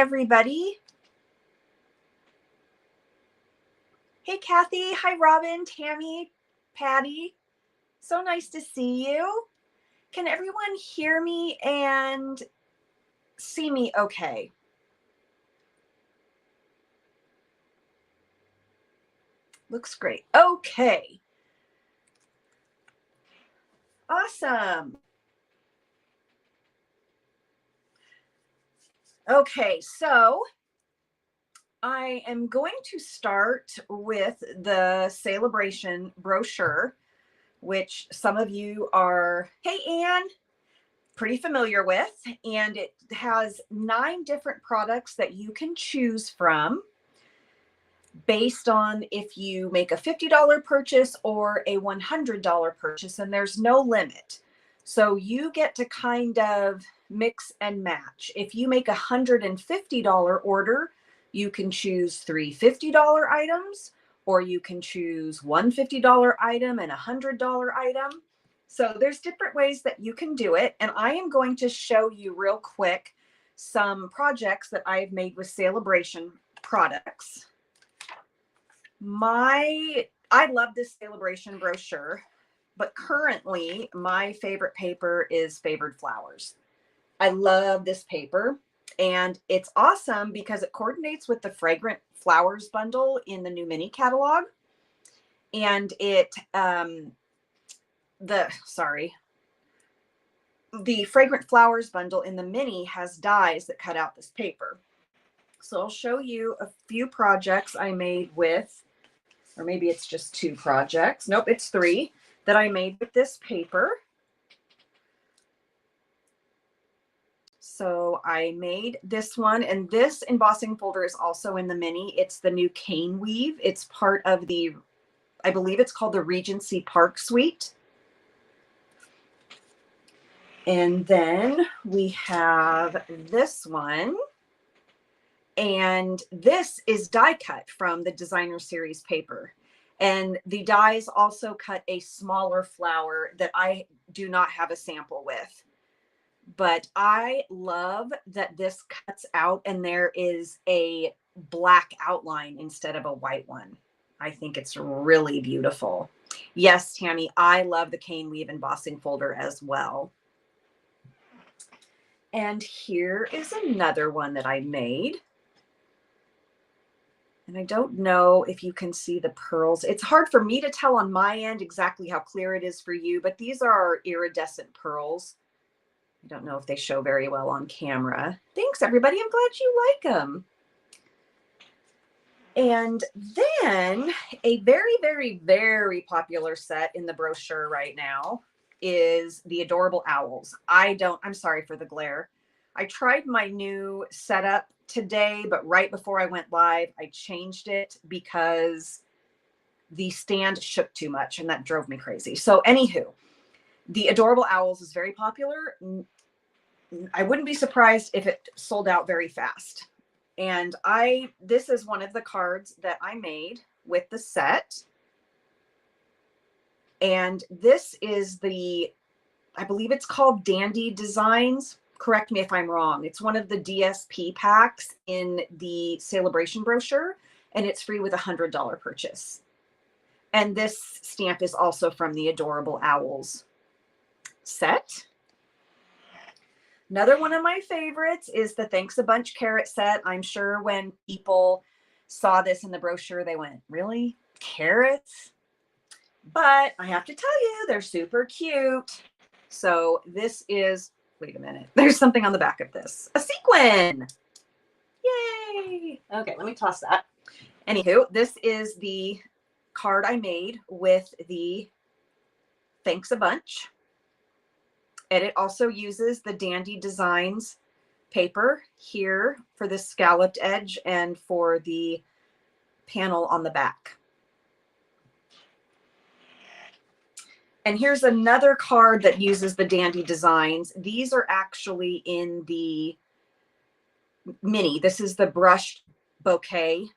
everybody. Hey, Kathy. Hi, Robin, Tammy, Patty. So nice to see you. Can everyone hear me and see me okay? Looks great. Okay. Awesome. Okay, so I am going to start with the Celebration brochure, which some of you are, hey, Anne, pretty familiar with. And it has 9 different products that you can choose from based on if you make a $50 purchase or a $100 purchase, and there's no limit. So you get to kind of mix and match. If you make a $150 order, you can choose 3 $50 items, or you can choose one $50 item and a $100 item. So there's different ways that you can do it. And I am going to show you real quick some projects that I've made with Celebration products. I love this Celebration brochure, but currently my favorite paper is Favored Flowers. I love this paper, and it's awesome because it coordinates with the Fragrant Flowers bundle in the new mini catalog. And the Fragrant Flowers bundle in the mini has dies that cut out this paper. So I'll show you a few projects I made with, or maybe it's just 2 projects. Nope, it's 3 that I made with this paper. So I made this one, and this embossing folder is also in the mini. It's the new cane weave. It's part of the, I believe it's called the Regency Park Suite. And then we have this one. And this is die cut from the Designer Series paper. And the dies also cut a smaller flower that I do not have a sample with. But I love that this cuts out and there is a black outline instead of a white one. I think it's really beautiful. Yes, Tammy, I love the cane weave embossing folder as well. And here is another one that I made. And I don't know if you can see the pearls. It's hard for me to tell on my end exactly how clear it is for you, but these are iridescent pearls. I don't know if they show very well on camera. Thanks, everybody. I'm glad you like them. And then a very, very, very popular set in the brochure right now is the Adorable Owls. I'm sorry for the glare. I tried my new setup today, but right before I went live, I changed it because the stand shook too much and that drove me crazy. So anywho, the Adorable Owls is very popular. I wouldn't be surprised if it sold out very fast. And this is one of the cards that I made with the set. And this is I believe it's called Dandy Designs. Correct me if I'm wrong. It's one of the DSP packs in the Celebration brochure, and it's free with a $100 purchase. And this stamp is also from the Adorable Owls set. Another one of my favorites is the Thanks a Bunch carrot set. I'm sure when people saw this in the brochure, they went, really? Carrots? But I have to tell you, they're super cute. So this is, wait a minute. There's something on the back of this. A sequin. Yay. Okay, let me toss that. Anywho, this is the card I made with the Thanks a Bunch. And it also uses the Dandy Designs paper here for the scalloped edge and for the panel on the back. And here's another card that uses the Dandy Designs. These are actually in the mini. This is the brushed bouquet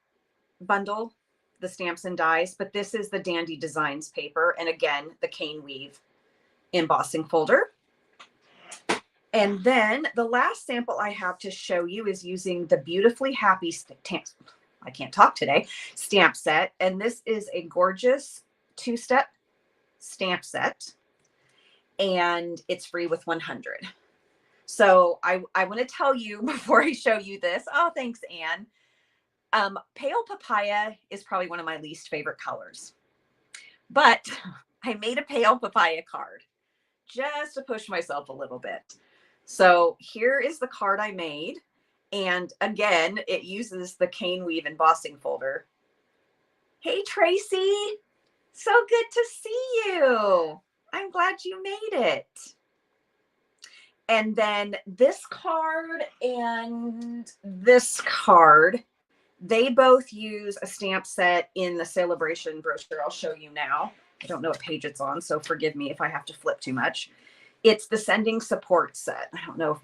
bundle, the stamps and dies, but this is the Dandy Designs paper. And again, the cane weave embossing folder. And then the last sample I have to show you is using the Beautifully Happy stamp. I can't talk today, stamp set. And this is a gorgeous 2-step stamp set. And it's free with 100. So I want to tell you before I show you this. Oh, thanks, Anne. Pale papaya is probably one of my least favorite colors. But I made a pale papaya card just to push myself a little bit. So here is the card I made. And again, it uses the cane weave embossing folder. Hey, Tracy. So good to see you. I'm glad you made it. And then this card and this card, they both use a stamp set in the Celebration brochure. I'll show you now. I don't know what page it's on, so forgive me if I have to flip too much. It's the Sending Support set. I don't know if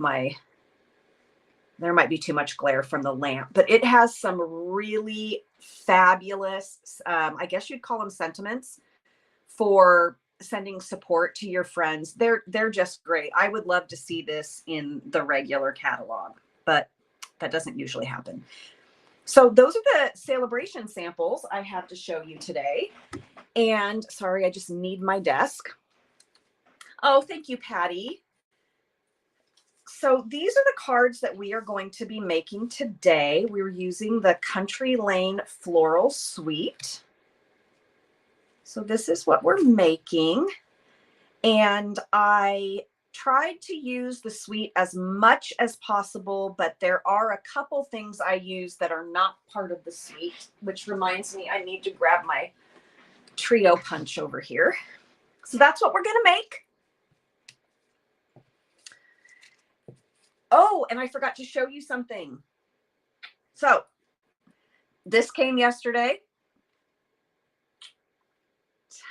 there might be too much glare from the lamp, but it has some really fabulous, I guess you'd call them sentiments for sending support to your friends. They're just great. I would love to see this in the regular catalog, but that doesn't usually happen. So those are the Celebration samples I have to show you today. And sorry, I just need my desk. Oh, thank you, Patty. So these are the cards that we are going to be making today. We're using the Country Lane Floral Suite. So this is what we're making. And I tried to use the suite as much as possible, but there are a couple things I use that are not part of the suite, which reminds me I need to grab my trio punch over here. So that's what we're going to make. Oh, and I forgot to show you something. So this came yesterday.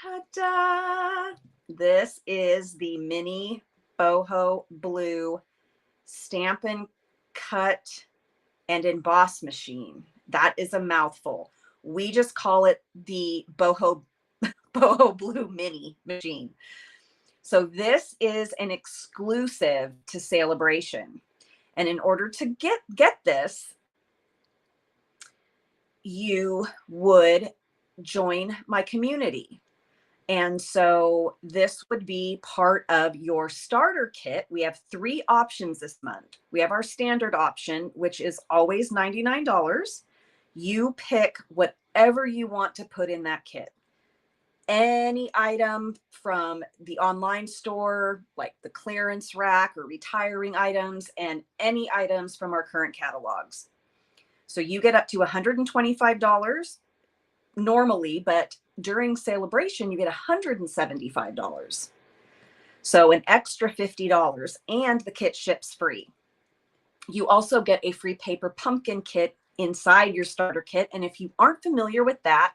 Ta-da! This is the mini boho blue Stampin' cut and emboss machine. That is a mouthful. We just call it the boho blue mini machine. So this is an exclusive to Celebration. And in order to get this, you would join my community. And so this would be part of your starter kit. We have 3 options this month. We have our standard option, which is always $99. You pick whatever you want to put in that kit. Any item from the online store, like the clearance rack or retiring items, and any items from our current catalogs. So you get up to $125 normally, but during Celebration, you get $175. So an extra $50, and the kit ships free. You also get a free paper pumpkin kit inside your starter kit. And if you aren't familiar with that,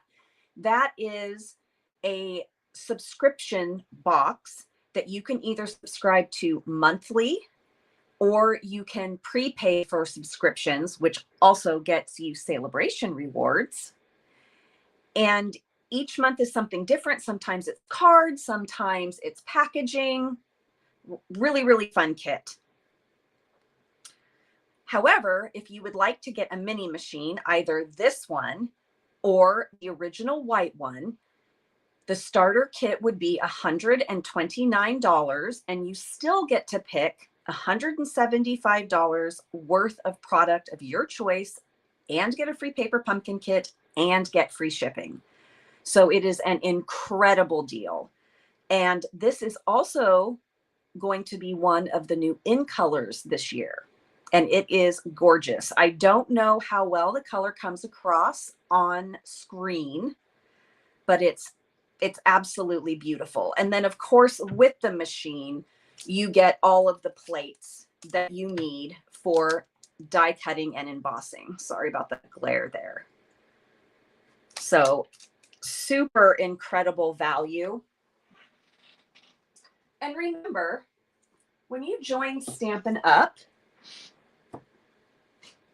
that is a subscription box that you can either subscribe to monthly, or you can prepay for subscriptions, which also gets you Celebration rewards. And each month is something different. Sometimes it's cards, sometimes it's packaging. Really, really fun kit. However, if you would like to get a mini machine, either this one or the original white one, the starter kit would be $129, and you still get to pick $175 worth of product of your choice and get a free paper pumpkin kit and get free shipping. So it is an incredible deal. And this is also going to be one of the new in colors this year. And it is gorgeous. I don't know how well the color comes across on screen, but it's absolutely beautiful. And then of course, with the machine, you get all of the plates that you need for die cutting and embossing. Sorry about the glare there. So super incredible value. And remember, when you join Stampin' Up,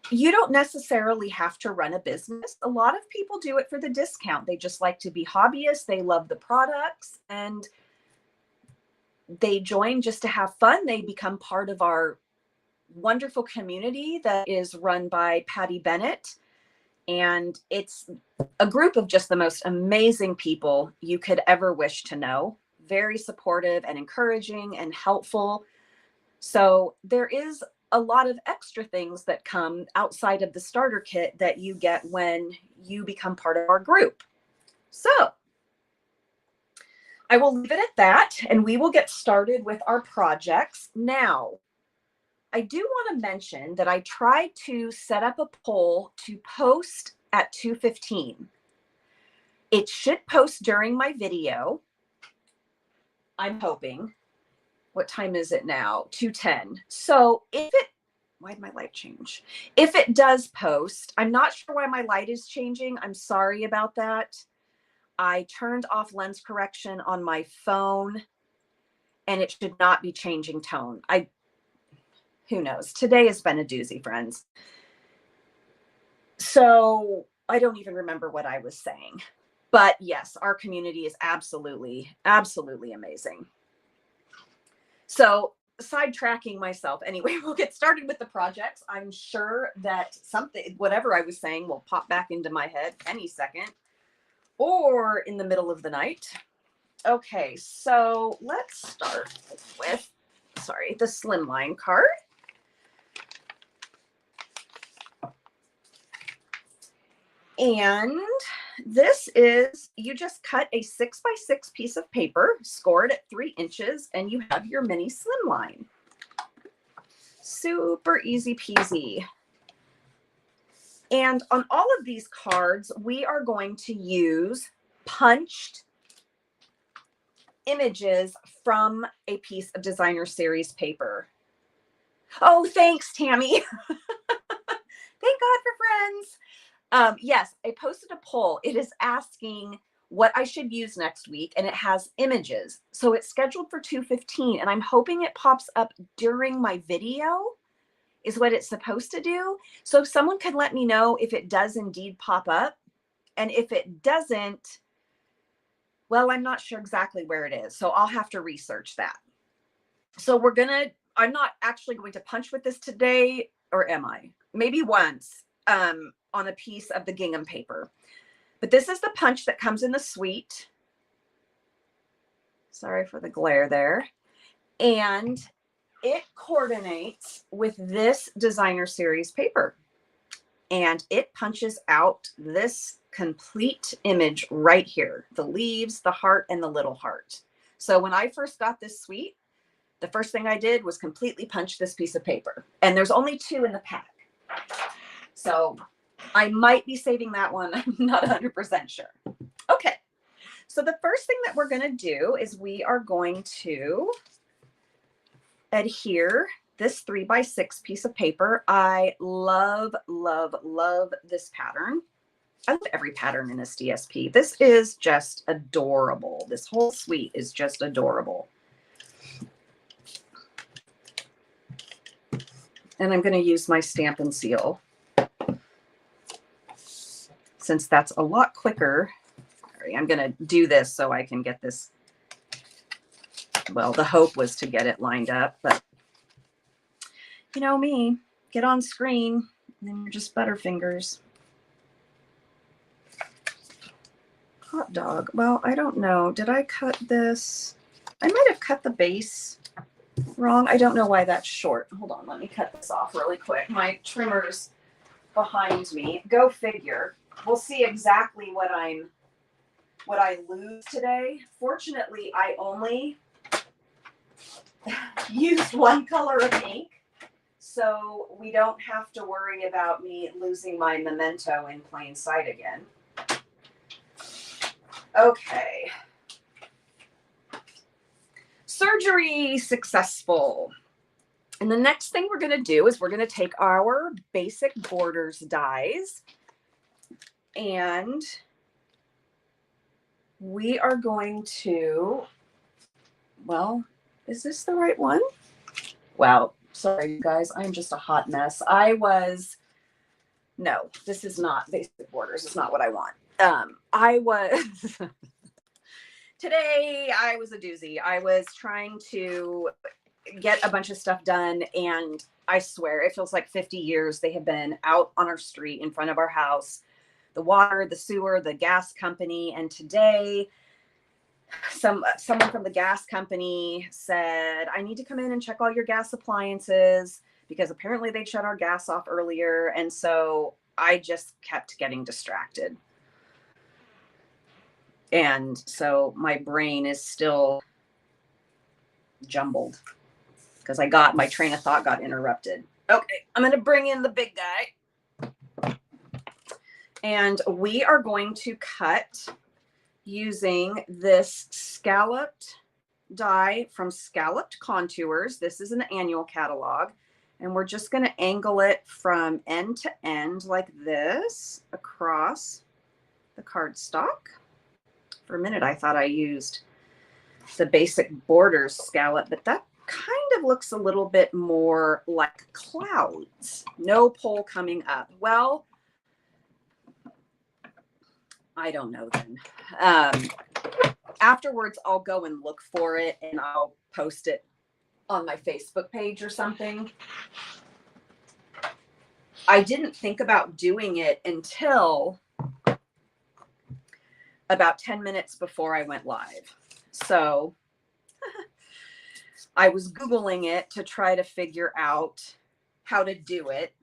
you don't necessarily have to run a business. A lot of people do it for the discount. They just like to be hobbyists. They love the products. And they join just to have fun. They become part of our wonderful community that is run by Patty Bennett. And it's a group of just the most amazing people you could ever wish to know. Very supportive and encouraging and helpful. So there is a lot of extra things that come outside of the starter kit that you get when you become part of our group. So I will leave it at that, and we will get started with our projects. Now, I do want to mention that I tried to set up a poll to post at 2:15. It should post during my video. I'm hoping. What time is it now? 2:10. So why did my light change? If it does post, I'm not sure why my light is changing. I'm sorry about that. I turned off lens correction on my phone, and it should not be changing tone. Who knows? Today has been a doozy, friends. So I don't even remember what I was saying. But yes, our community is absolutely, absolutely amazing. So sidetracking myself. Anyway, we'll get started with the projects. I'm sure that whatever I was saying will pop back into my head any second or in the middle of the night. Okay, so let's start with, the slimline card. And this is, you just cut a 6x6 piece of paper, score it at 3 inches, and you have your mini slimline. Super easy peasy. And on all of these cards, we are going to use punched images from a piece of designer series paper. Oh, thanks, Tammy. Thank God for friends. Yes, I posted a poll. It is asking what I should use next week, and it has images. So it's scheduled for 2:15, and I'm hoping it pops up during my video is what it's supposed to do. So if someone could let me know if it does indeed pop up, and if it doesn't, well, I'm not sure exactly where it is. So I'll have to research that. So I'm not actually going to punch with this today, or am I? Maybe once. On a piece of the gingham paper. But this is the punch that comes in the suite. Sorry for the glare there. And it coordinates with this designer series paper. And it punches out this complete image right here. The leaves, the heart, and the little heart. So when I first got this suite, the first thing I did was completely punch this piece of paper. And there's only 2 in the pack. So I might be saving that one. I'm not 100% sure. Okay. So the first thing that we're going to do is we are going to adhere this 3x6 piece of paper. I love, love, love this pattern. I love every pattern in this DSP. This is just adorable. This whole suite is just adorable. And I'm going to use my Stampin' seal, since that's a lot quicker. Sorry, I'm going to do this so I can get this. Well, the hope was to get it lined up, but you know me, get on screen and then you're just butterfingers. Hot dog. Well, I don't know. Did I cut this? I might have cut the base wrong. I don't know why that's short. Hold on. Let me cut this off really quick. My trimmer's behind me. Go figure. We'll see exactly what I lose today. Fortunately, I only used one color of ink, so we don't have to worry about me losing my memento in plain sight again. Okay. Surgery successful. And the next thing we're going to do is we're going to take our basic borders dies, and we are going to, well, is this the right one? Wow. Sorry, you guys. I'm just a hot mess. No, this is not basic borders. It's not what I want. I was Today I was a doozy. I was trying to get a bunch of stuff done, and I swear it feels like 50 years they have been out on our street in front of our house, the water, the sewer, the gas company. And today someone from the gas company said, I need to come in and check all your gas appliances because apparently they shut our gas off earlier. And so I just kept getting distracted. And so my brain is still jumbled because my train of thought got interrupted. Okay, I'm going to bring in the big guy. And we are going to cut using this scalloped die from Scalloped Contours. This is an annual catalog. And we're just going to angle it from end to end like this across the cardstock. For a minute, I thought I used the basic borders scallop, but that kind of looks a little bit more like clouds. No pole coming up. Well, I don't know then. Afterwards, I'll go and look for it and I'll post it on my Facebook page or something. I didn't think about doing it until about 10 minutes before I went live. So I was Googling it to try to figure out how to do it.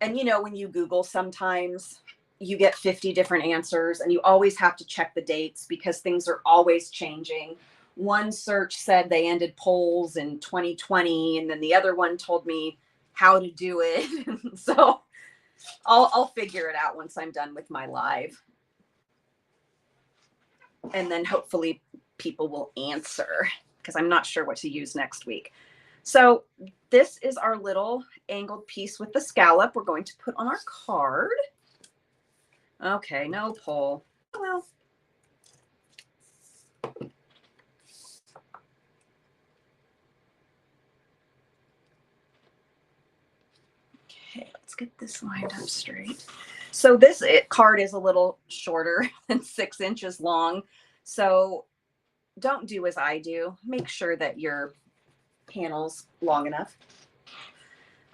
And you know, when you Google, sometimes you get 50 different answers and you always have to check the dates because things are always changing. One search said they ended polls in 2020, and then the other one told me how to do it. So I'll figure it out once I'm done with my live. And then hopefully people will answer because I'm not sure what to use next week. So this is our little angled piece with the scallop we're going to put on our card. Okay, no pole. Oh, well. Okay, let's get this lined up straight. So this card is a little shorter than 6 inches long. So don't do as I do. Make sure that your panel's long enough.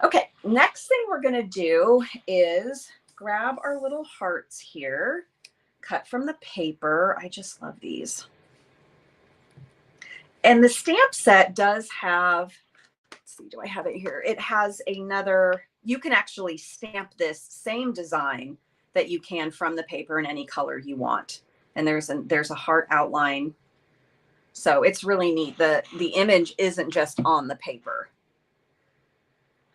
Okay, next thing we're going to do is grab our little hearts here, cut from the paper. I just love these. And the stamp set does have, let's see, do I have it here? It has another, you can actually stamp this same design that you can from the paper in any color you want. And there's a heart outline. So it's really neat. The image isn't just on the paper.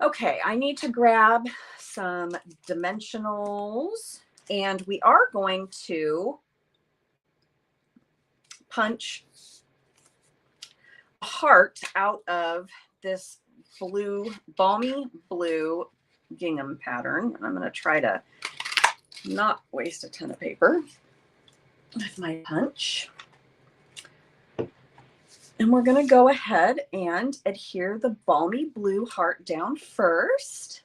Okay, I need to grab some dimensionals, and we are going to punch a heart out of this blue, balmy blue gingham pattern. And I'm going to try to not waste a ton of paper with my punch. And we're going to go ahead and adhere the balmy blue heart down first.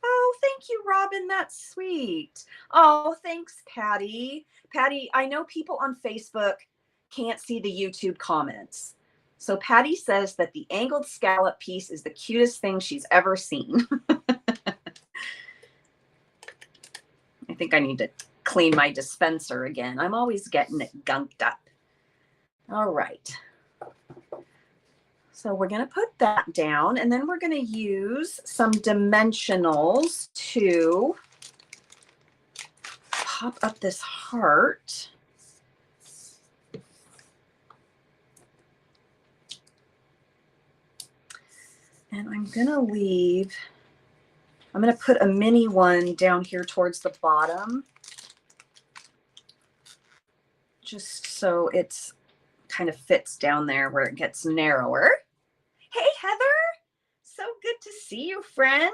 Oh, thank you, Robin. That's sweet. Oh, thanks, Patty. Patty, I know people on Facebook can't see the YouTube comments. So Patty says that the angled scallop piece is the cutest thing she's ever seen. I think I need to clean my dispenser again. I'm always getting it gunked up. All right. So we're going to put that down, and then we're going to use some dimensionals to pop up this heart. And I'm going to put a mini one down here towards the bottom, just so it's kind of fits down there where it gets narrower. Hey, Heather. So good to see you, friend.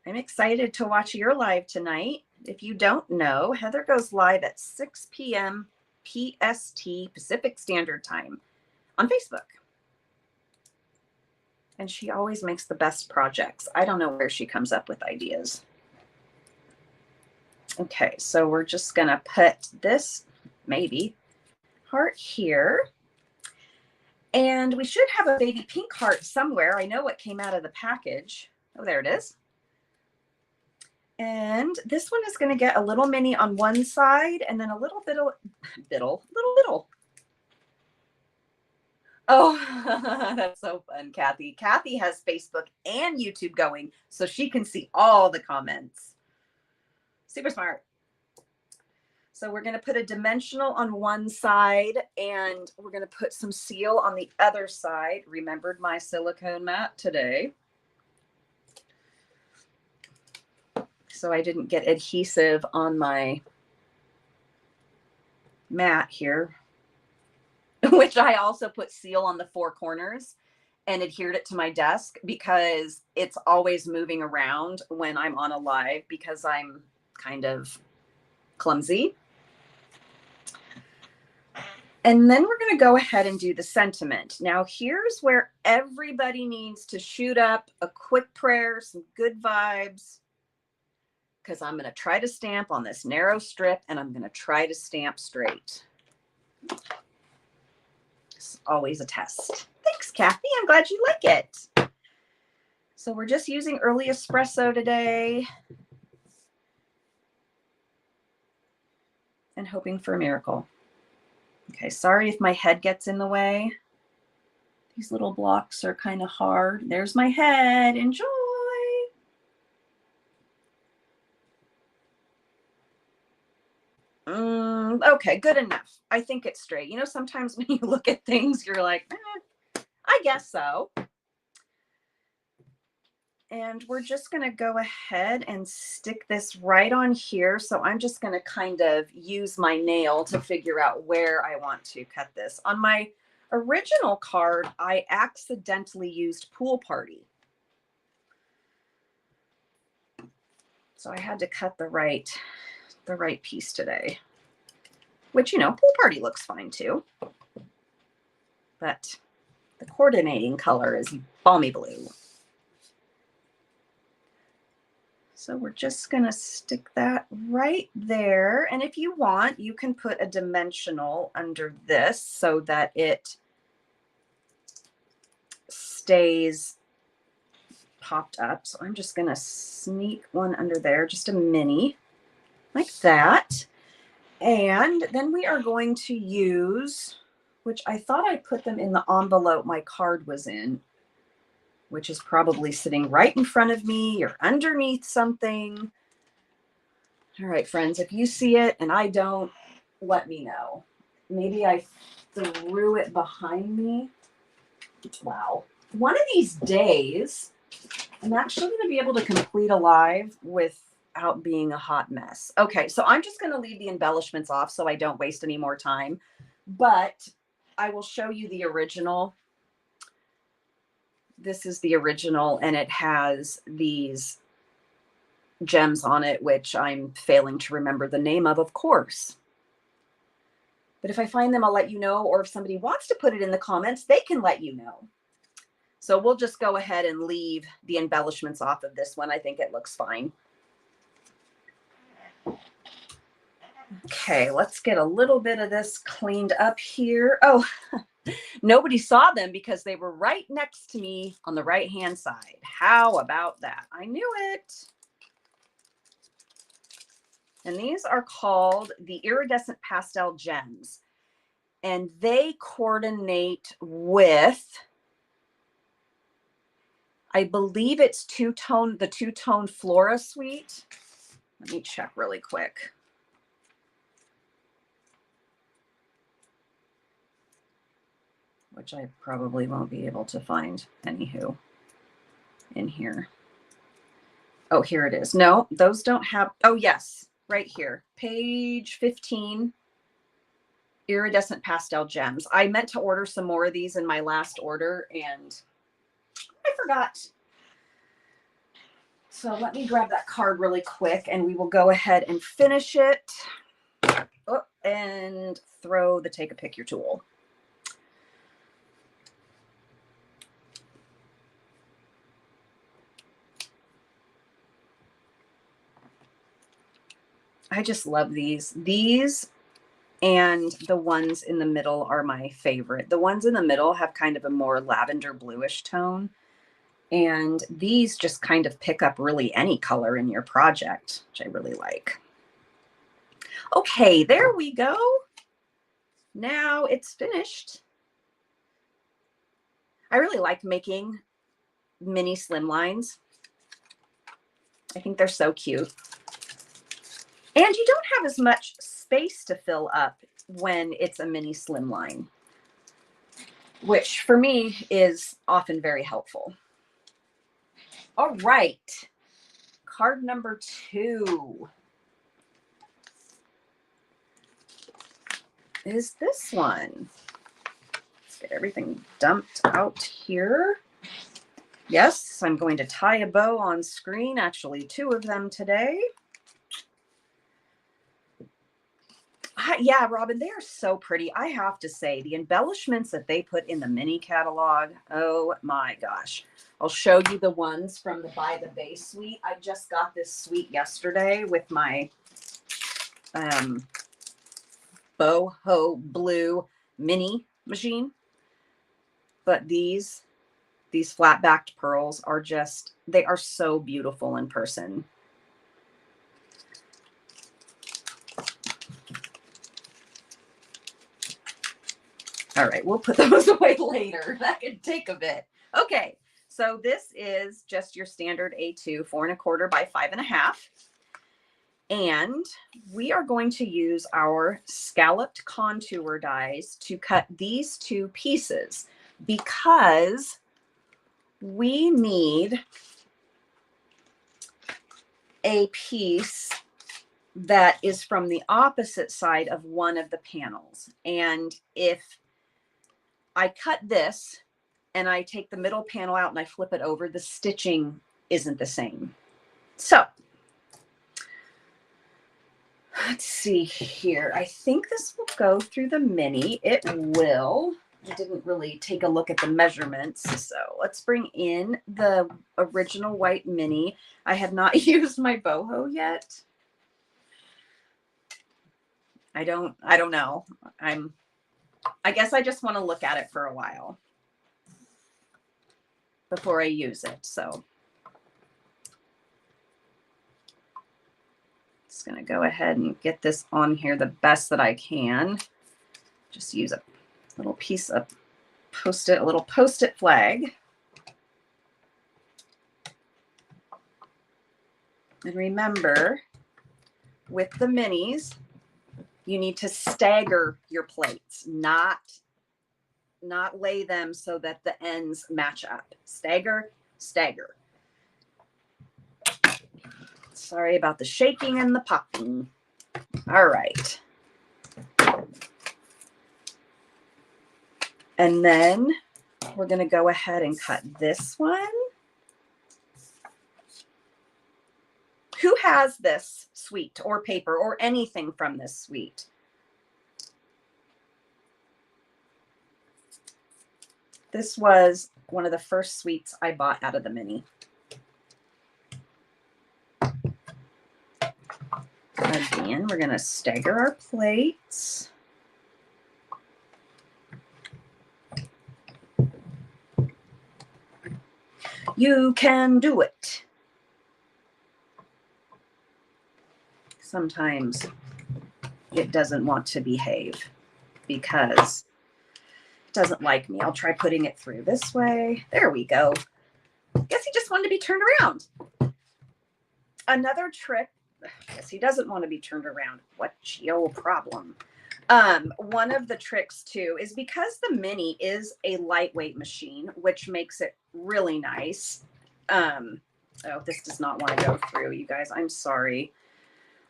I'm excited to watch your live tonight. If you don't know, Heather goes live at 6 p.m. PST, Pacific Standard Time, on Facebook. And she always makes the best projects. I don't know where she comes up with ideas. Okay, so we're just gonna put this maybe heart here. And we should have a baby pink heart somewhere. I know what came out of the package. Oh, there it is. And this one is going to get a little mini on one side and then a little little. Oh, that's so fun, Kathy. Kathy has Facebook and YouTube going, so she can see all the comments. Super smart. So we're going to put a dimensional on one side and we're going to put some seal on the other side. Remembered my silicone mat today, so I didn't get adhesive on my mat here, which I also put seal on the four corners and adhered it to my desk because it's always moving around when I'm on a live because I'm kind of clumsy. And then we're going to go ahead and do the sentiment. Now, here's where everybody needs to shoot up a quick prayer, some good vibes, because I'm going to try to stamp on this narrow strip and I'm going to try to stamp straight. It's always a test. Thanks, Kathy. I'm glad you like it. So we're just using early espresso today and hoping for a miracle. Okay, sorry if my head gets in the way. These little blocks are kind of hard. There's my head. Enjoy. Okay, good enough. I think it's straight. You know, sometimes when you look at things, you're like, I guess so. And we're just going to go ahead and stick this right on here. So I'm just going to kind of use my nail to figure out where I want to cut this. On my original card, I accidentally used pool party. So I had to cut the right piece today, which, you know, pool party looks fine too. But the coordinating color is balmy blue. So we're just going to stick that right there. And if you want, you can put a dimensional under this so that it stays popped up. So I'm just going to sneak one under there, just a mini like that. And then we are going to use, which I thought I put them in the envelope my card was in, which is probably sitting right in front of me or underneath something. All right, friends, if you see it and I don't, let me know. Maybe I threw it behind me. Wow. One of these days, I'm actually going to be able to complete a live without being a hot mess. Okay, so I'm just going to leave the embellishments off so I don't waste any more time. But I will show you the original. This is the original, and it has these gems on it, which I'm failing to remember the name of course. But if I find them, I'll let you know. Or if somebody wants to put it in the comments, they can let you know. So we'll just go ahead and leave the embellishments off of this one. I think it looks fine. Okay, let's get a little bit of this cleaned up here. Oh, nobody saw them because they were right next to me on the right-hand side. How about that? I knew it. And these are called the iridescent pastel gems. And they coordinate with, I believe it's the two-tone Flora suite. Let me check really quick. Which I probably won't be able to find, anywho, in here. Oh, here it is. No, those don't have, oh yes, right here. Page 15, iridescent pastel gems. I meant to order some more of these in my last order and I forgot. So let me grab that card really quick and we will go ahead and finish it. Oh, and throw the take a picture tool. I just love these. These and the ones in the middle are my favorite. The ones in the middle have kind of a more lavender bluish tone. And these just kind of pick up really any color in your project, which I really like. Okay, there we go. Now it's finished. I really like making mini slimlines. I think they're so cute. And you don't have as much space to fill up when it's a mini slimline, which for me is often very helpful. All right, card number 2 is this one. Let's get everything dumped out here. Yes, I'm going to tie a bow on screen, actually 2 of them today. Yeah, Robin, they are so pretty. I have to say, the embellishments that they put in the mini catalog, oh my gosh. I'll show you the ones from the By the Bay suite. I just got this suite yesterday with my boho blue mini machine. But these flat-backed pearls are just, they are so beautiful in person. All right, we'll put those away later. That could take a bit. Okay, so this is just your standard A2, 4 1/4 by 5 1/2. And we are going to use our scalloped contour dies to cut these 2 pieces because we need a piece that is from the opposite side of one of the panels. And if I cut this and I take the middle panel out and I flip it over, the stitching isn't the same. So let's see here. I think this will go through the mini. It will. I didn't really take a look at the measurements. So let's bring in the original white mini. I have not used my boho yet. I don't know. I guess I just want to look at it for a while before I use it. So just going to go ahead and get this on here the best that I can. Just use a little piece of Post-it, a little Post-it flag. And remember, with the minis, you need to stagger your plates, not lay them so that the ends match up. Stagger, stagger. Sorry about the shaking and the popping. All right. And then we're going to go ahead and cut this one. Who has this suite or paper or anything from this suite? This was one of the first suites I bought out of the mini. Again, we're going to stagger our plates. You can do it. Sometimes it doesn't want to behave because it doesn't like me. I'll try putting it through this way. There we go. Guess he just wanted to be turned around. Another trick. Guess he doesn't want to be turned around. What's your problem? One of the tricks too is because the mini is a lightweight machine, which makes it really nice. Oh, this does not want to go through, you guys. I'm sorry.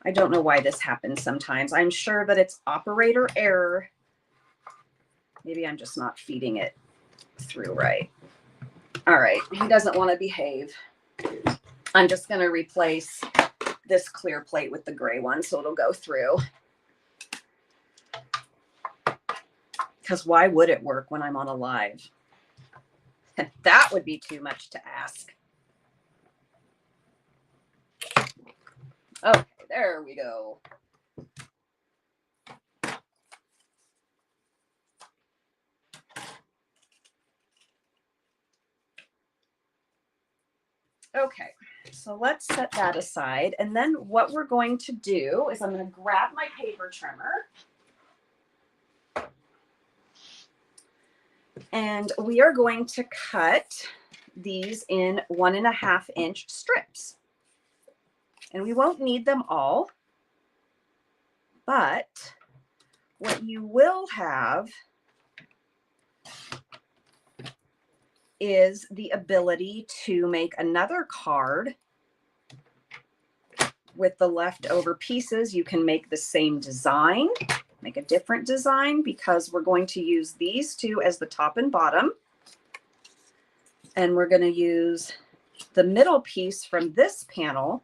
I don't know why this happens sometimes. I'm sure that it's operator error. Maybe I'm just not feeding it through right. All right, he doesn't want to behave. I'm just going to replace this clear plate with the gray one so it'll go through. Because why would it work when I'm on a live? That would be too much to ask. Okay, There we go. Okay, so let's set that aside. And then what we're going to do is I'm going to grab my paper trimmer. And we are going to cut these in 1.5-inch strips. And we won't need them all, but what you will have is the ability to make another card with the leftover pieces. You can make the same design, make a different design, because we're going to use these two as the top and bottom. And we're going to use the middle piece from this panel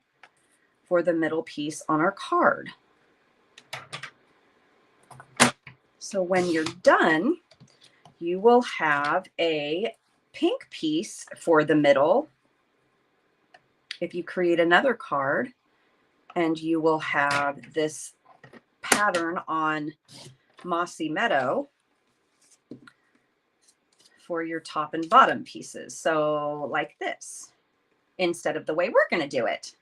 for the middle piece on our card. So when you're done, you will have a pink piece for the middle. If you create another card, and you will have this pattern on Mossy Meadow for your top and bottom pieces. So like this, instead of the way we're going to do it.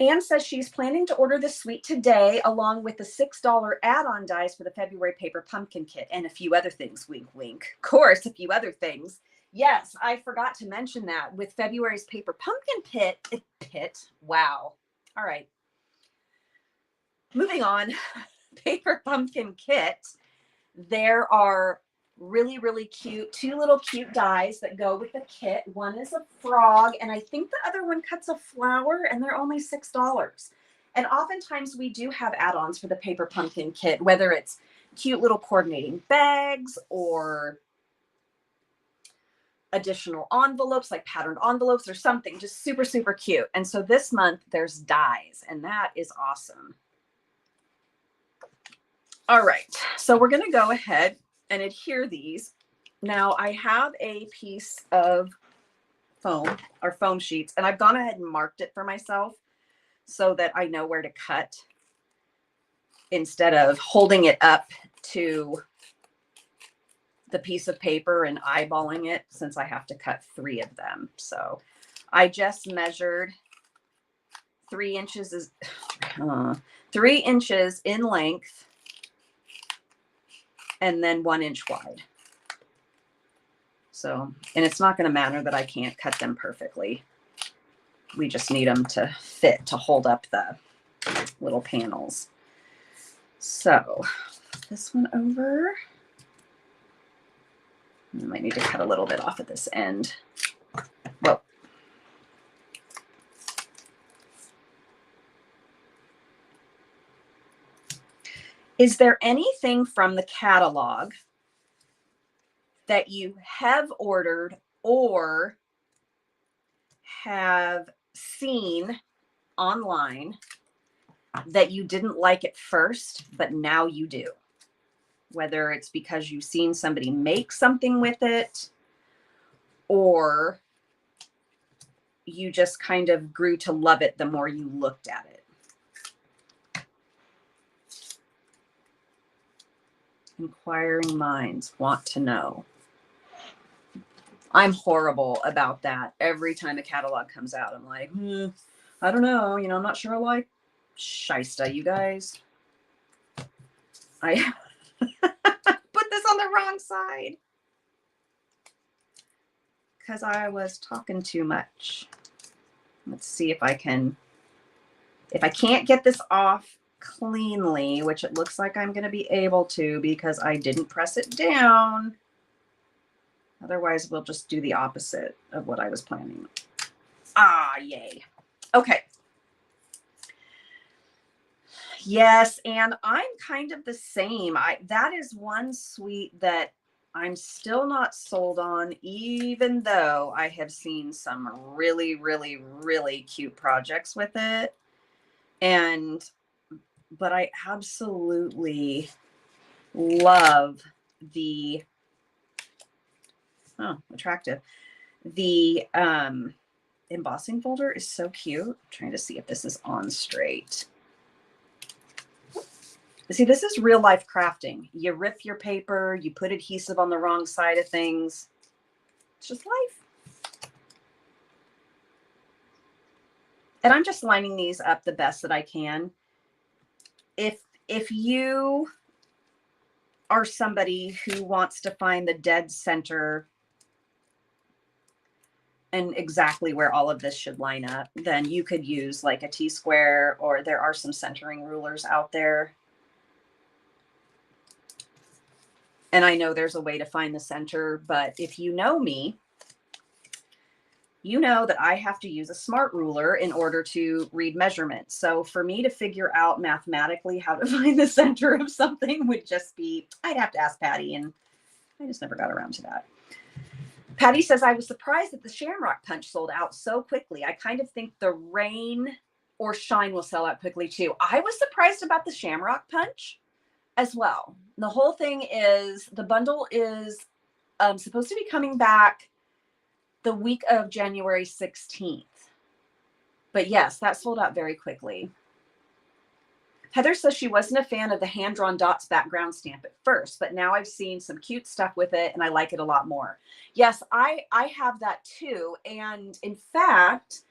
Anne says she's planning to order the suite today, along with the $6 add-on dies for the February paper pumpkin kit and a few other things. Wink, wink. Of course, a few other things. Yes, I forgot to mention that with February's paper pumpkin pit. Wow. All right. Moving on. Paper pumpkin kit. There are really, really cute, two little cute dies that go with the kit. One is a frog, and I think the other one cuts a flower, and they're only $6. And oftentimes we do have add-ons for the paper pumpkin kit, whether it's cute little coordinating bags or additional envelopes, like patterned envelopes or something, just super, super cute. And so this month there's dies, and that is awesome. All right, so we're going to go ahead and adhere these. Now I have a piece of foam or foam sheets, and I've gone ahead and marked it for myself so that I know where to cut instead of holding it up to the piece of paper and eyeballing it, since I have to cut 3 of them. So I just measured 3 inches 3 inches in length and then 1 inch wide. So, and it's not going to matter that I can't cut them perfectly. We just need them to fit to hold up the little panels. So this one over. I might need to cut a little bit off at this end. Whoa. Is there anything from the catalog that you have ordered or have seen online that you didn't like at first, but now you do? Whether it's because you've seen somebody make something with it, or you just kind of grew to love it the more you looked at it. Inquiring minds want to know. I'm horrible about that. Every time a catalog comes out, I'm like, I don't know. You know, I'm not sure I like Shysta, you guys. I put this on the wrong side because I was talking too much. Let's see if I can, if I can't get this off cleanly, which it looks like I'm going to be able to because I didn't press it down. Otherwise, we'll just do the opposite of what I was planning. Ah, yay. Okay. Yes, and I'm kind of the same. That is one suite that I'm still not sold on, even though I have seen some really, really, really cute projects with it. But I absolutely love the attractive. The embossing folder is so cute. I'm trying to see if this is on straight. See, this is real life crafting. You rip your paper, you put adhesive on the wrong side of things. It's just life. And I'm just lining these up the best that I can. If you are somebody who wants to find the dead center and exactly where all of this should line up, then you could use like a T-square, or there are some centering rulers out there. And I know there's a way to find the center, but if you know me, you know that I have to use a smart ruler in order to read measurements. So for me to figure out mathematically how to find the center of something would just be, I'd have to ask Patty, and I just never got around to that. Patty says, I was surprised that the Shamrock Punch sold out so quickly. I kind of think the Rain or Shine will sell out quickly too. I was surprised about the Shamrock Punch as well. The whole thing is, the bundle is supposed to be coming back the week of January 16th. But yes, that sold out very quickly. Heather says she wasn't a fan of the hand-drawn dots background stamp at first, but now I've seen some cute stuff with it and I like it a lot more. Yes, I have that too. And in fact,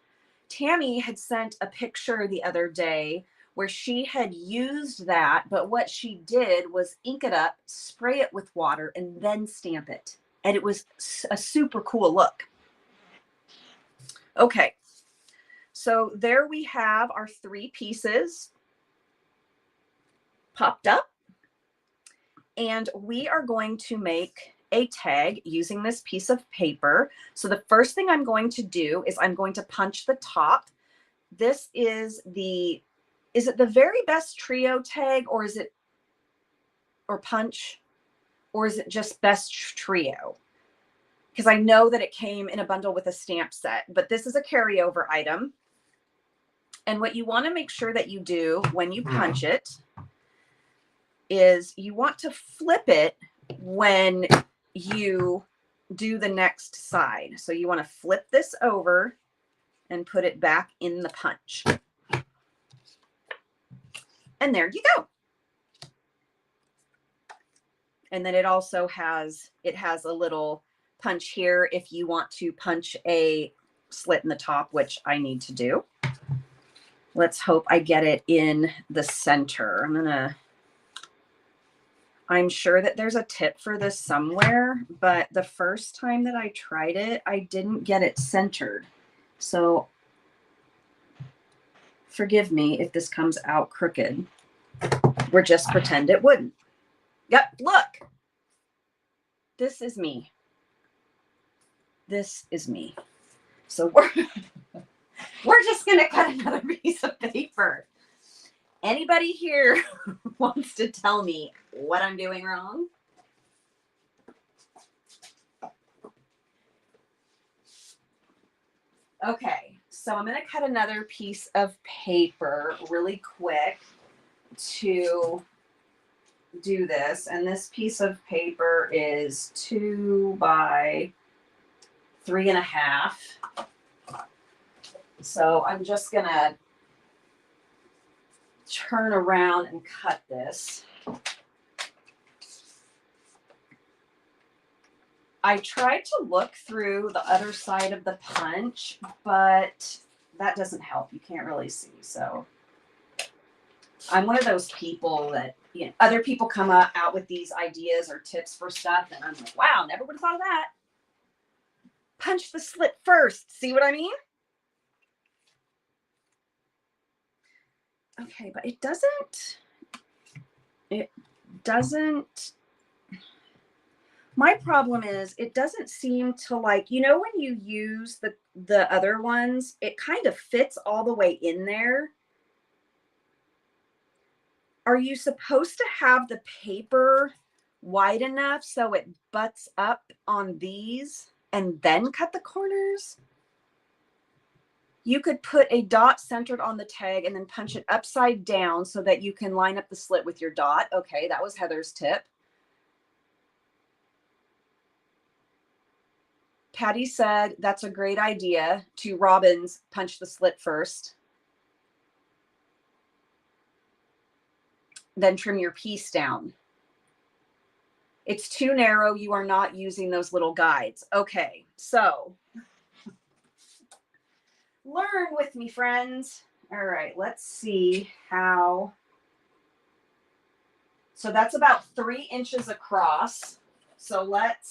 Tammy had sent a picture the other day where she had used that, but what she did was ink it up, spray it with water, and then stamp it. And it was a super cool look. Okay, so there we have our 3 pieces popped up, and we are going to make a tag using this piece of paper. So the first thing I'm going to do is I'm going to punch the top. This is it the Very Best Trio tag, or is it, or punch, or is it just Best Trio? Because I know that it came in a bundle with a stamp set, but this is a carryover item. And what you want to make sure that you do when you punch it is you want to flip it when you do the next side. So you want to flip this over and put it back in the punch. And there you go. And then it also has, a little punch here if you want to punch a slit in the top, which I need to do. Let's hope I get it in the center. I'm sure that there's a tip for this somewhere, but the first time that I tried it, I didn't get it centered. So forgive me if this comes out crooked. We're just pretend it wouldn't. Yep, look. This is me. This is me. So we're just going to cut another piece of paper. Anybody here wants to tell me what I'm doing wrong? Okay, so I'm going to cut another piece of paper really quick to do this. And this piece of paper is 2 by 3.5. So I'm just going to turn around and cut this. I tried to look through the other side of the punch, but that doesn't help. You can't really see. So I'm one of those people that, you know, other people come out with these ideas or tips for stuff, and I'm like, wow, never would have thought of that. Punch the slit first. See what I mean? Okay, but it doesn't, my problem is it doesn't seem to, like, you know, when you use the other ones, it kind of fits all the way in there. Are you supposed to have the paper wide enough so it butts up on these and then cut the corners? You could put a dot centered on the tag and then punch it upside down so that you can line up the slit with your dot. Okay, that was Heather's tip. Patty said that's a great idea. To Robin's, punch the slit first. Then trim your piece down. It's too narrow. You are not using those little guides. Okay, so learn with me, friends. All right, let's see how. So that's about 3 inches across. So let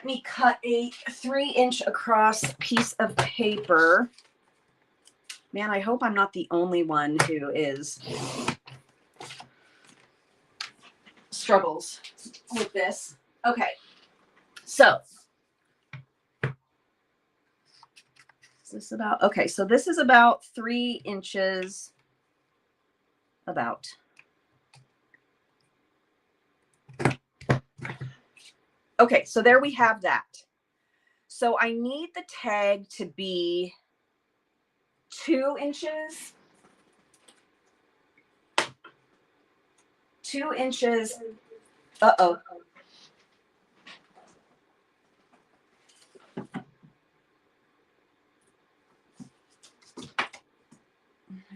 me cut a 3-inch across piece of paper. Man, I hope I'm not the only one who struggles with this. Okay, so is this about, okay, so this is about 3 inches, about. Okay, so there we have that. So I need the tag to be 2 inches. 2 inches. Uh-oh. I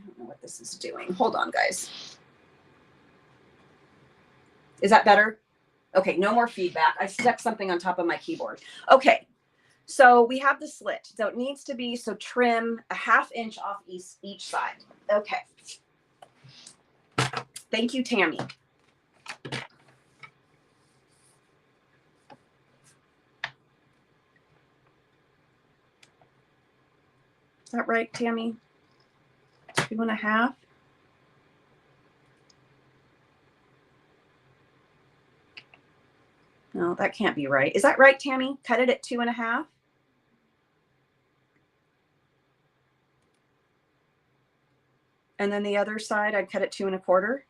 don't know what this is doing. Hold on, guys. Is that better? Okay, no more feedback. I stuck something on top of my keyboard. Okay, so we have the slit. So it needs to be, so trim a 1/2 inch off each side. Okay. Thank you, Tammy. Is that right, Tammy? 2.5. No, that can't be right. Is that right, Tammy? Cut it at 2.5. And then the other side, I'd cut it 2.25.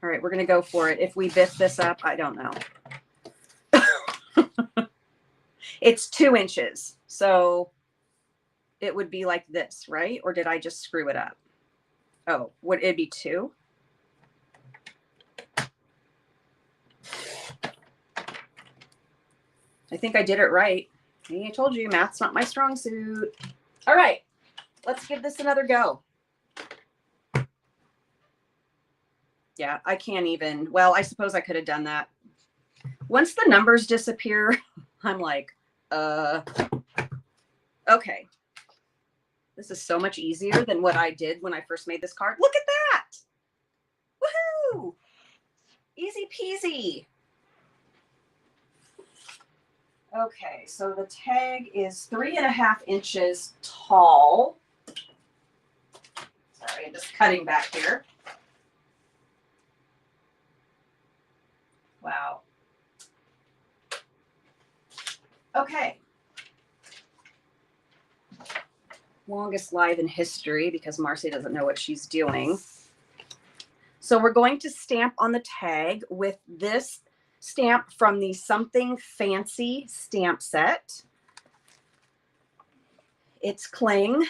All right, we're going to go for it. If we biff this up, I don't know. It's 2 inches. So it would be like this, right? Or did I just screw it up? Oh, would it be 2? I think I did it right. I told you, math's not my strong suit. All right, let's give this another go. Yeah, I can't even. Well, I suppose I could have done that. Once the numbers disappear, I'm like, okay. This is so much easier than what I did when I first made this card. Look at that. Woohoo! Easy peasy. Okay, so the tag is 3.5 inches tall. Sorry, I'm just cutting back here. Wow. Okay. Longest live in history because Marcee doesn't know what she's doing. So we're going to stamp on the tag with this stamp from the Something Fancy stamp set. It's cling.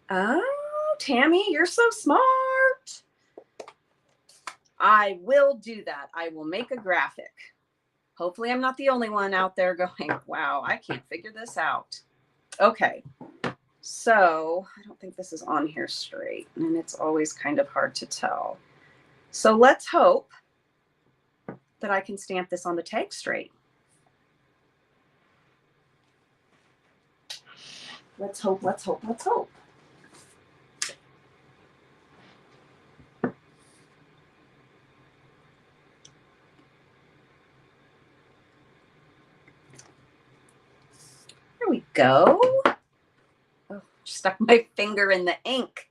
Oh, Tammy, you're so smart. I will do that. I will make a graphic. Hopefully I'm not the only one out there going, wow, I can't figure this out. Okay. So I don't think this is on here straight, and it's always kind of hard to tell. So let's hope that I can stamp this on the tag straight. Let's hope, let's hope, let's hope. There we go. Oh, stuck my finger in the ink.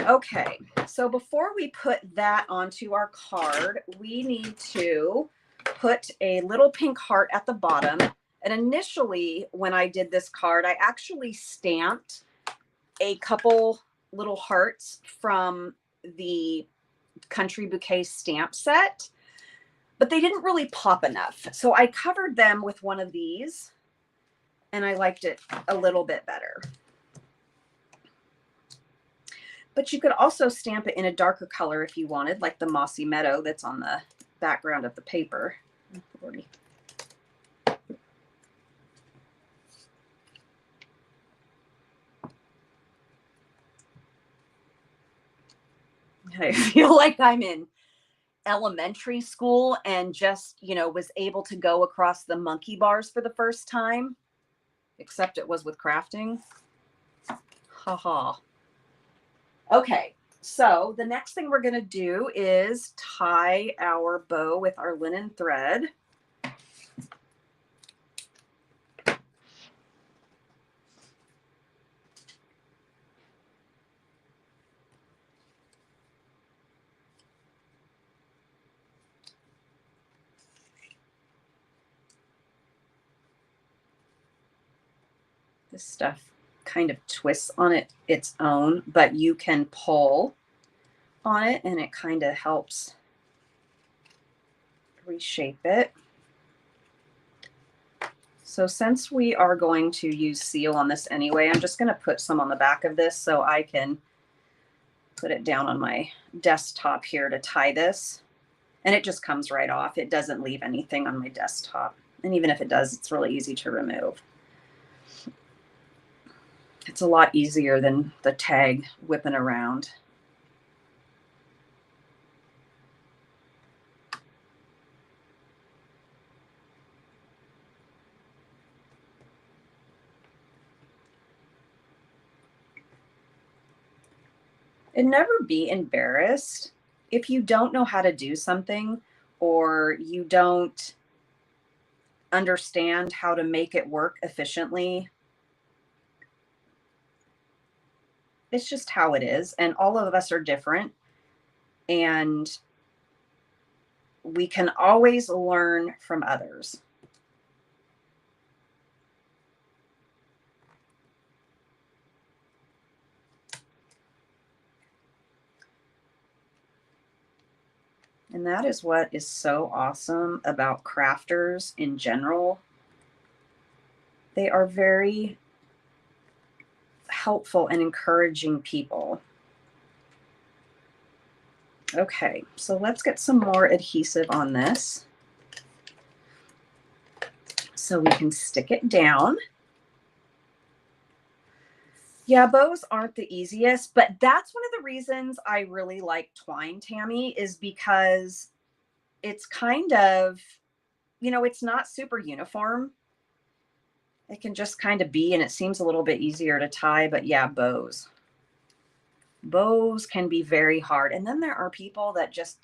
Okay, so before we put that onto our card, we need to put a little pink heart at the bottom. And initially, when I did this card, I actually stamped a couple little hearts from the Country Bouquet stamp set, but they didn't really pop enough. So I covered them with one of these, and I liked it a little bit better. But you could also stamp it in a darker color if you wanted, like the Mossy Meadow that's on the background of the paper. Lordy. I feel like I'm in elementary school and just, was able to go across the monkey bars for the first time, except it was with crafting. Haha. Okay, so the next thing we're going to do is tie our bow with our linen thread. This stuff kind of twists on its own, but you can pull on it and it kind of helps reshape it. So since we are going to use seal on this anyway, I'm just going to put some on the back of this so I can put it down on my desktop here to tie this. And it just comes right off. It doesn't leave anything on my desktop. And even if it does, it's really easy to remove. It's a lot easier than the tag whipping around. And never be embarrassed if you don't know how to do something or you don't understand how to make it work efficiently. It's just how it is. And all of us are different. And we can always learn from others. And that is what is so awesome about crafters in general. They are very helpful and encouraging people. Okay, so let's get some more adhesive on this so we can stick it down. Yeah, bows aren't the easiest, but that's one of the reasons I really like twine, Tammy, is because it's kind of, it's not super uniform. It can just kind of be, and it seems a little bit easier to tie, but yeah, bows. Bows can be very hard. And then there are people that just,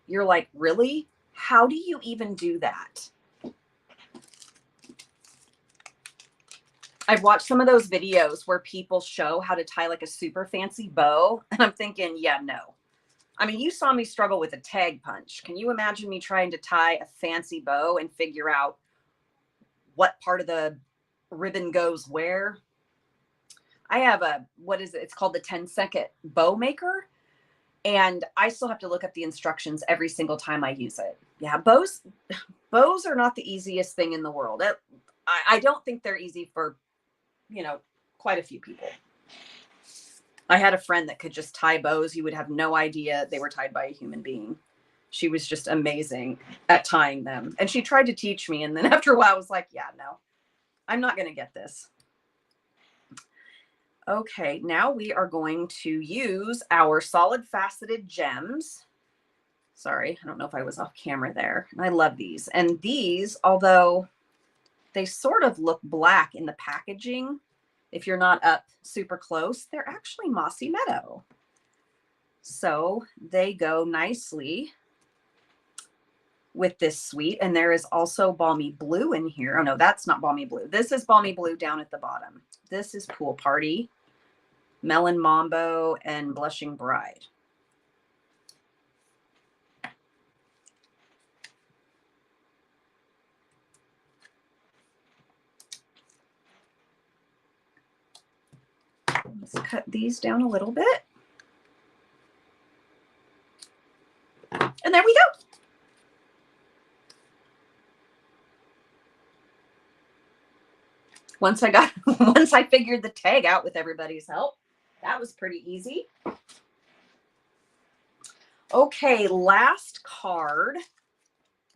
you're like, really? How do you even do that? I've watched some of those videos where people show how to tie like a super fancy bow. And I'm thinking, yeah, no. I mean, you saw me struggle with a tag punch. Can you imagine me trying to tie a fancy bow and figure out what part of the ribbon goes where? I have it's called the 10-second bow maker. And I still have to look up the instructions every single time I use it. Yeah, bows are not the easiest thing in the world. I don't think they're easy for, quite a few people. I had a friend that could just tie bows. You would have no idea they were tied by a human being. She was just amazing at tying them. And she tried to teach me. And then after a while, I was like, yeah, no, I'm not going to get this. Okay, now we are going to use our solid faceted gems. Sorry, I don't know if I was off camera there. I love these. And these, although they sort of look black in the packaging, if you're not up super close, they're actually mossy meadow. So they go nicely with this suite. And there is also balmy blue in here. Oh no, that's not balmy blue. This is balmy blue down at the bottom. This is Pool Party, Melon Mambo, and Blushing Bride. Let's cut these down a little bit. And there we go. Once I figured the tag out with everybody's help, that was pretty easy. Okay, last card.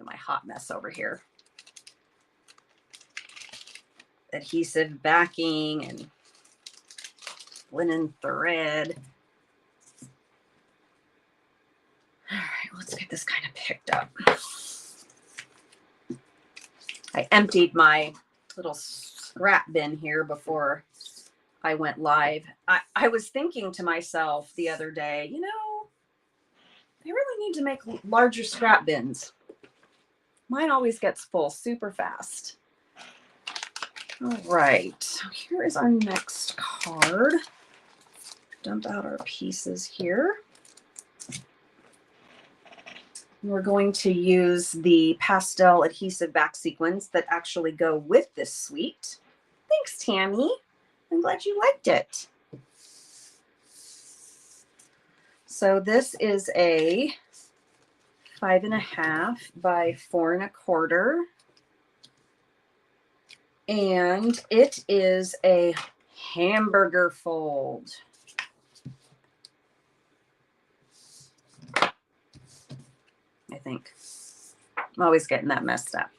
Look at my hot mess over here. Adhesive backing and linen thread. All right, let's get this kind of picked up. I emptied my little scrap bin here before I went live. I was thinking to myself the other day, you know, I really need to make larger scrap bins. Mine always gets full super fast. All right, so here is our next card. Dump out our pieces here. We're going to use the pastel adhesive back sequins that actually go with this suite. Thanks, Tammy. I'm glad you liked it. So this is a 5.5 by 4 1/4. And it is a hamburger fold. I think. I'm always getting that messed up.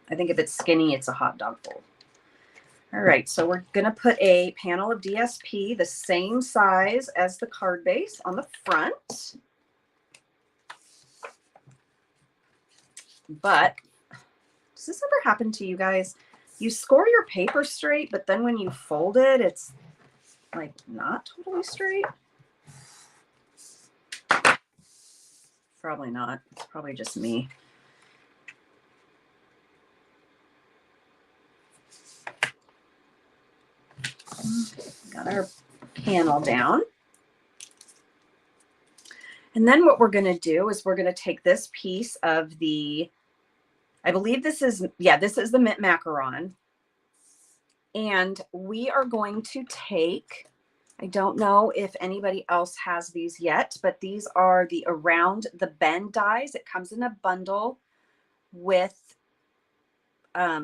I think if it's skinny, it's a hot dog fold. All right, so we're going to put a panel of DSP the same size as the card base on the front. But does this ever happen to you guys? You score your paper straight, but then when you fold it, it's like not totally straight. Probably not. It's probably just me. Got our panel down. And then what we're going to do is we're going to take this piece of the, I believe this is, yeah, this is the mint macaron. And we are going to take, I don't know if anybody else has these yet, but these are the Around the Bend dies. It comes in a bundle with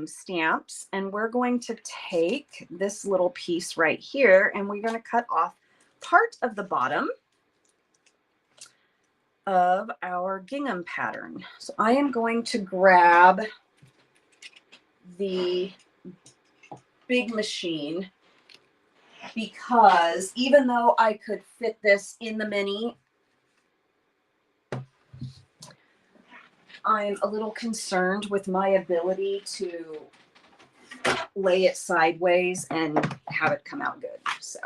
stamps. And we're going to take this little piece right here and we're going to cut off part of the bottom of our gingham pattern. So I am going to grab the big machine because even though I could fit this in the mini, I'm a little concerned with my ability to lay it sideways and have it come out good. So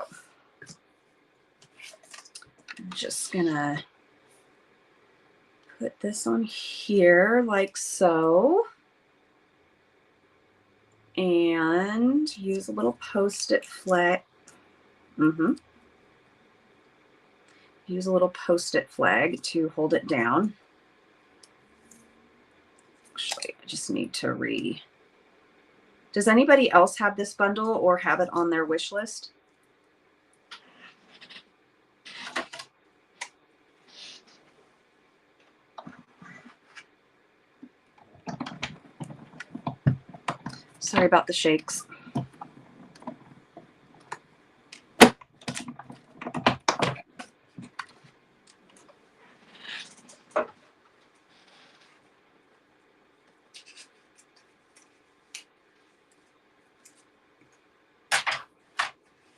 I'm just gonna put this on here like so. And use a little Post-it flag. Use a little Post-it flag to hold it down. Actually, I just need to Does anybody else have this bundle or have it on their wish list? Sorry about the shakes.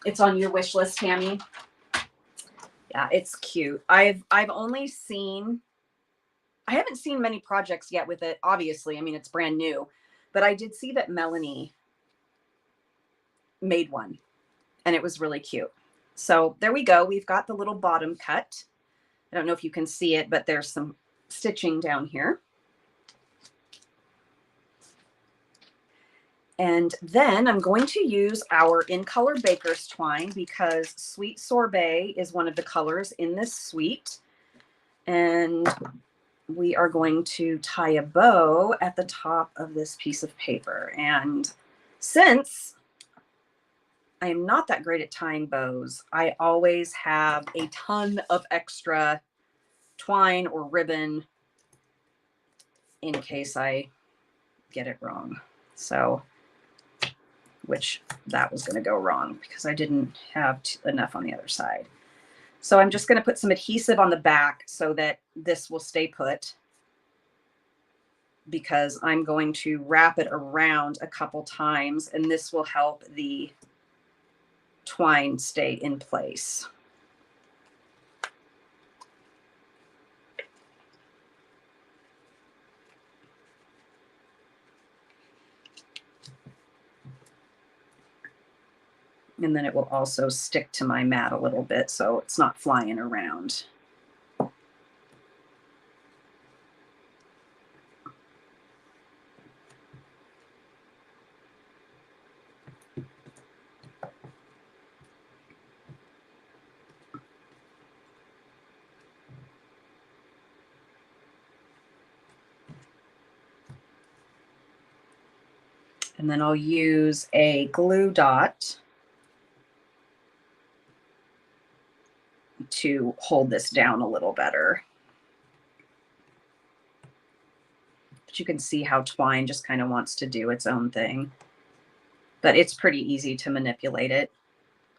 It's on your wish list, Tammy. Yeah, it's cute. I haven't seen many projects yet with it, obviously. I mean, it's brand new. But I did see that Melanie made one, and it was really cute. So there we go. We've got the little bottom cut. I don't know if you can see it, but there's some stitching down here. And then I'm going to use our In Color Baker's Twine because Sweet Sorbet is one of the colors in this suite. And we are going to tie a bow at the top of this piece of paper. And since I am not that great at tying bows, I always have a ton of extra twine or ribbon in case I get it wrong. So, which that was going to go wrong because I didn't have enough on the other side. So I'm just going to put some adhesive on the back so that this will stay put. because I'm going to wrap it around a couple times, and this will help the twine stay in place. And then it will also stick to my mat a little bit so it's not flying around. And then I'll use a glue dot to hold this down a little better. But you can see how twine just kind of wants to do its own thing. But it's pretty easy to manipulate it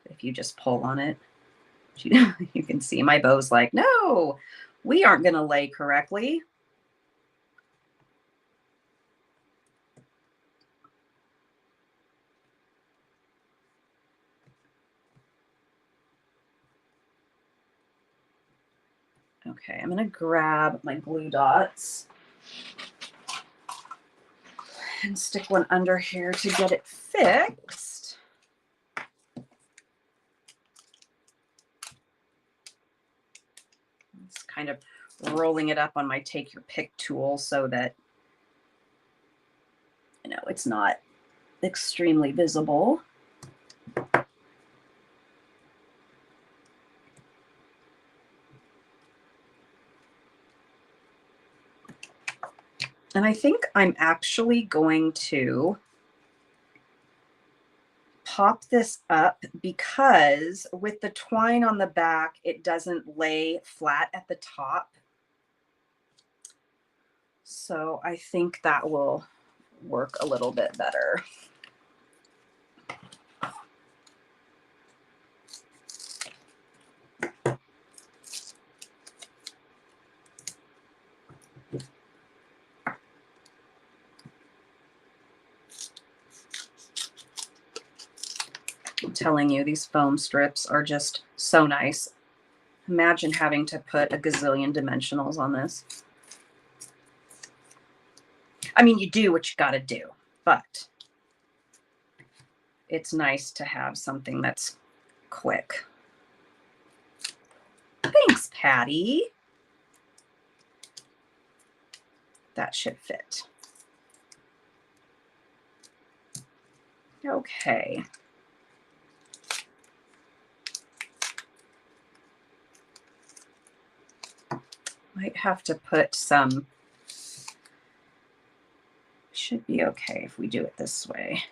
if you just pull on it. You can see my bow's like, no, we aren't going to lay correctly. Okay, I'm going to grab my glue dots and stick one under here to get it fixed. It's kind of rolling it up on my take your pick tool so that, you know, it's not extremely visible. And I think I'm actually going to pop this up because with the twine on the back, it doesn't lay flat at the top. So I think that will work a little bit better. I'm telling you, these foam strips are just so nice. Imagine having to put a gazillion dimensionals on this. I mean, you do what you got to do, but it's nice to have something that's quick. Thanks, Patty. That should fit. Okay. Might have to put some, should be okay if we do it this way.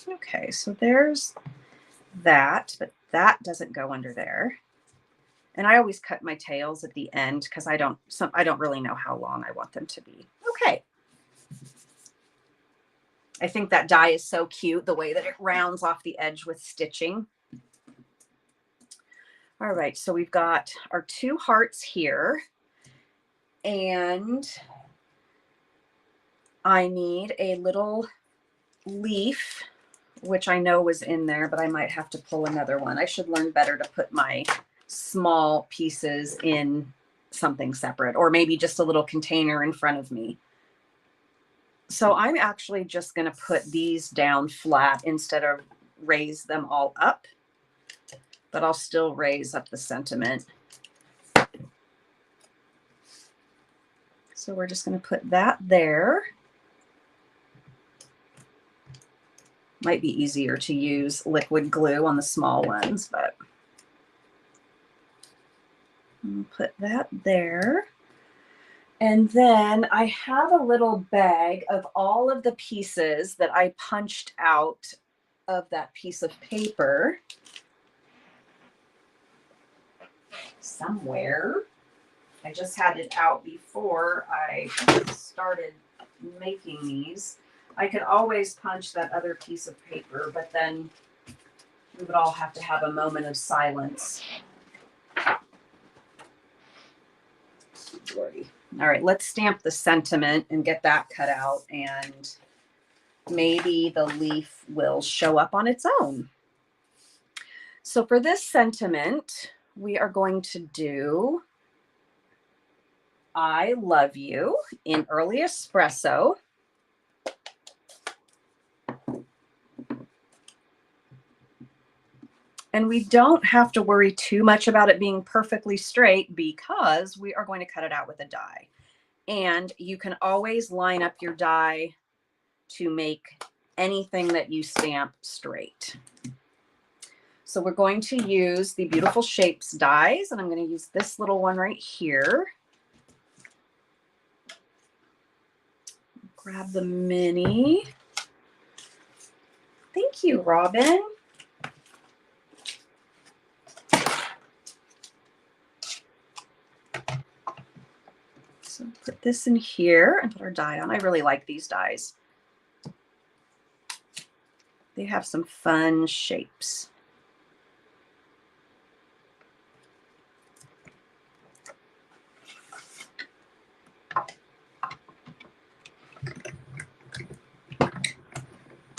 Okay, so there's that, but that doesn't go under there. And I always cut my tails at the end because I don't really know how long I want them to be. Okay. I think that die is so cute, the way that it rounds off the edge with stitching. All right, so we've got our two hearts here. And I need a little leaf, which I know was in there, but I might have to pull another one. I should learn better to put my small pieces in something separate, or maybe just a little container in front of me. So I'm actually just going to put these down flat instead of raise them all up, but I'll still raise up the sentiment. So we're just going to put that there. Might be easier to use liquid glue on the small ones, but I'll put that there. And then I have a little bag of all of the pieces that I punched out of that piece of paper somewhere. I just had it out before I started making these. I could always punch that other piece of paper, but then we would all have to have a moment of silence. Lordy. All right, let's stamp the sentiment and get that cut out, and maybe the leaf will show up on its own. So for this sentiment, we are going to do I love you in early espresso. And we don't have to worry too much about it being perfectly straight because we are going to cut it out with a die. And you can always line up your die to make anything that you stamp straight. So we're going to use the Beautiful Shapes dies, and I'm going to use this little one right here. Grab the mini. Thank you, Robin. So put this in here and put our die on. I really like these dies. They have some fun shapes.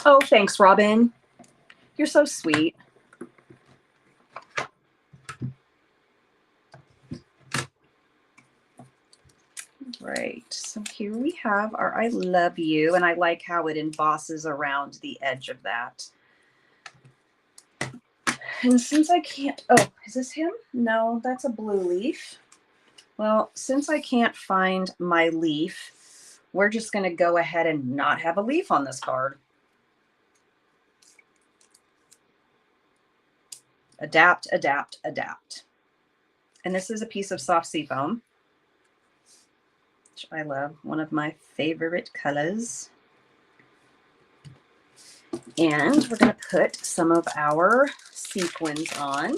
Oh, thanks, Robin. You're so sweet. Right, so here we have our I love you, and I like how it embosses around the edge of that. And since I can't, oh, is this him? No, that's a blue leaf. Well, since I can't find my leaf, we're just going to go ahead and not have a leaf on this card. Adapt, adapt, adapt. And this is a piece of soft sea foam, which I love, one of my favorite colors. And we're going to put some of our sequins on.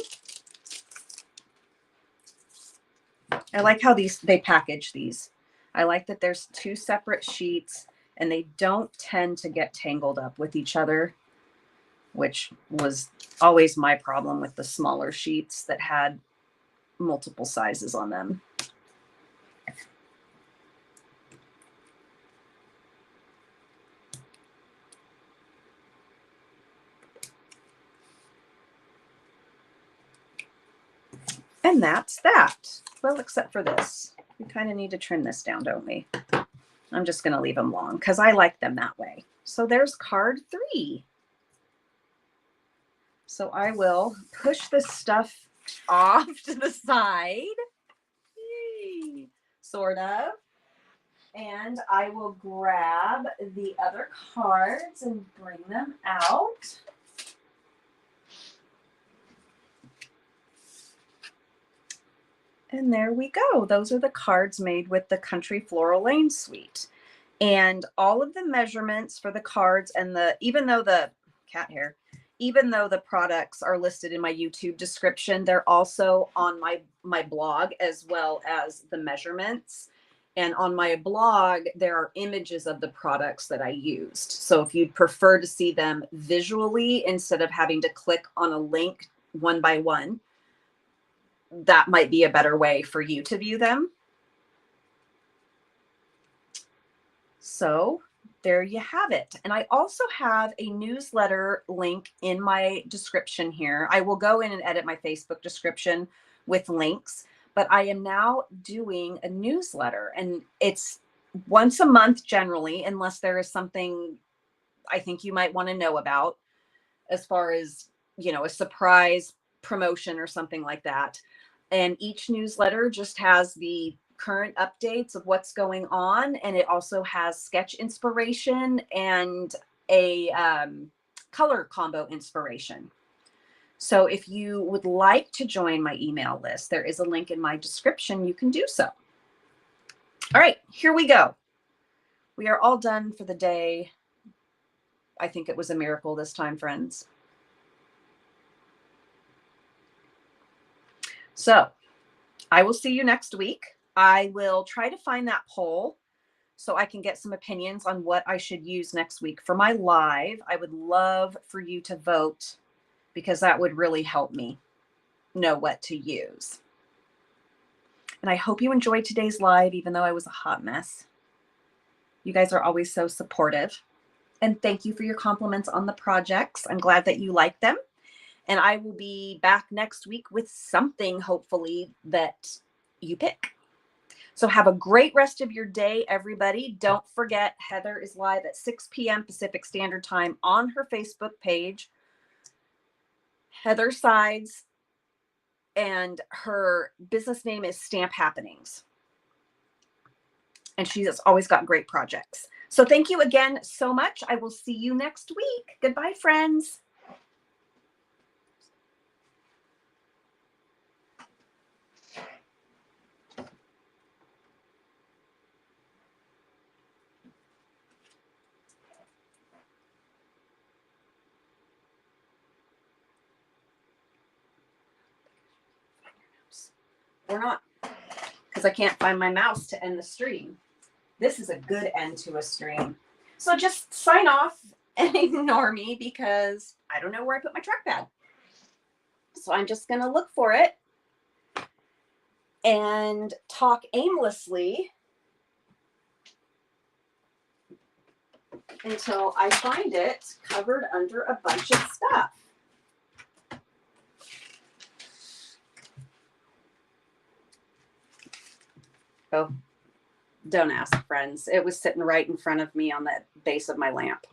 I like how they package these. I like that there's two separate sheets and they don't tend to get tangled up with each other, which was always my problem with the smaller sheets that had multiple sizes on them. And that's that. Well, except for this. We kind of need to trim this down, don't we? I'm just going to leave them long because I like them that way. So there's card 3. So I will push this stuff off to the side, sort of. And I will grab the other cards and bring them out. And there we go. Those are the cards made with the Country Floral Lane suite. And all of the measurements for the cards and even though the products are listed in my YouTube description, they're also on my blog as well as the measurements. And on my blog, there are images of the products that I used. So if you'd prefer to see them visually instead of having to click on a link one by one, that might be a better way for you to view them. So there you have it. And I also have a newsletter link in my description here. I will go in and edit my Facebook description with links, but I am now doing a newsletter, and it's once a month generally, unless there is something I think you might want to know about as far as, a surprise promotion or something like that. And each newsletter just has the current updates of what's going on. And it also has sketch inspiration and a color combo inspiration. So if you would like to join my email list, there is a link in my description. You can do so. All right, here we go. We are all done for the day. I think it was a miracle this time, friends. So I will see you next week. I will try to find that poll so I can get some opinions on what I should use next week for my live. I would love for you to vote because that would really help me know what to use. And I hope you enjoyed today's live, even though I was a hot mess. You guys are always so supportive. And thank you for your compliments on the projects. I'm glad that you like them. And I will be back next week with something, hopefully, that you pick. So have a great rest of your day, everybody. Don't forget, Heather is live at 6 p.m. Pacific Standard Time on her Facebook page, Heather Sides, and her business name is Stamp Happenings. And she's always got great projects. So thank you again so much. I will see you next week. Goodbye, friends. Or not, because I can't find my mouse to end the stream. This is a good end to a stream. So just sign off and ignore me because I don't know where I put my trackpad. So I'm just going to look for it and talk aimlessly until I find it covered under a bunch of stuff. Oh, don't ask, friends. It was sitting right in front of me on the base of my lamp.